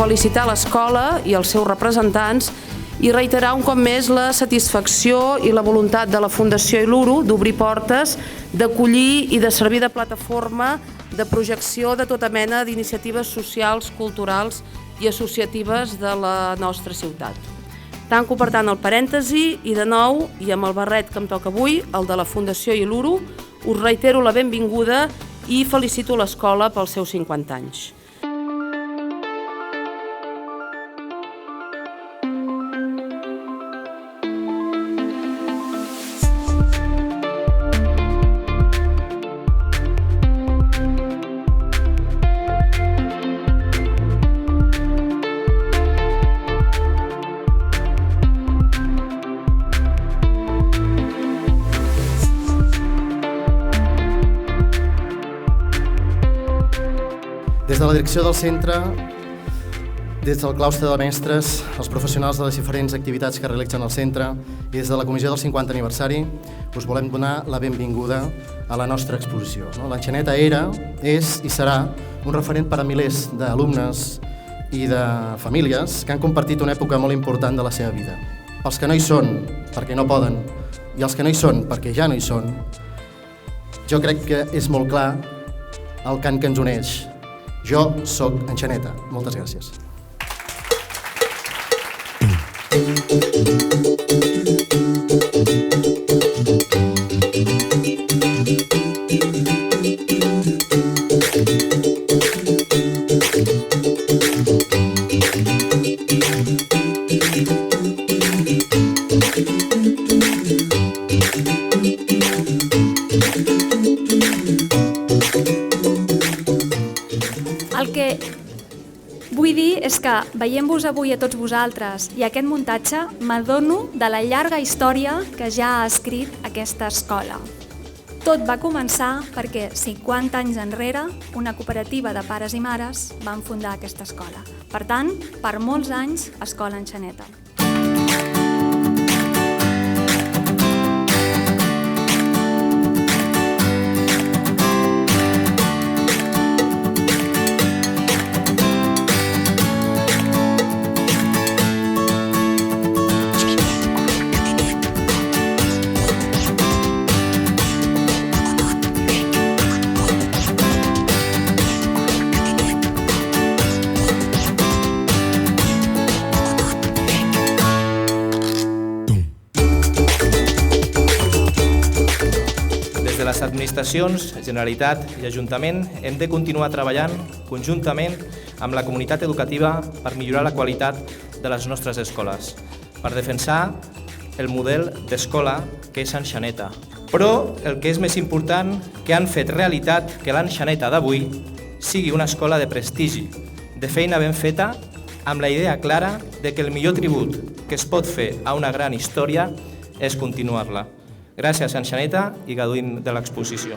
felicitar l'escola i els seus representants i reiterar un cop més la satisfacció i la voluntat de la Fundació Il·luro d'obrir portes, d'acollir i de servir de plataforma de projecció de tota mena d'iniciatives socials, culturals i associatives de la nostra ciutat. Tanco, per tant, el parèntesi i de nou, i amb el barret que em toca avui, el de la Fundació Il·luro, us reitero la benvinguda i felicito l'escola pels seus 50 anys. Des de la direcció del centre, des del claustre de mestres, els professionals de les diferents activitats que realitzen al centre i des de la comissió del 50 aniversari us volem donar la benvinguda a la nostra exposició. L'Enxaneta era, és i serà un referent per a milers d'alumnes i de famílies que han compartit una època molt important de la seva vida. Els que no hi són perquè no poden i els que no hi són perquè ja no hi són, jo crec que és molt clar el cant que ens uneix. Jo sóc Enxaneta. Moltes gràcies. El que vull dir és que, veient-vos avui a tots vosaltres i aquest muntatge, m'adono de la llarga història que ja ha escrit aquesta escola. Tot va començar perquè 50 anys enrere una cooperativa de pares i mares van fundar aquesta escola. Per tant, per molts anys, Escola Enxaneta. Des de les administracions, Generalitat i Ajuntament hem de continuar treballant conjuntament amb la comunitat educativa per millorar la qualitat de les nostres escoles, per defensar el model d'escola que és Enxaneta. Però el que és més important, que han fet realitat que l'Enxaneta d'avui sigui una escola de prestigi, de feina ben feta, amb la idea clara de que el millor tribut que es pot fer a una gran història és continuar-la. Gràcies, Enxaneta, i gaudim de l'exposició.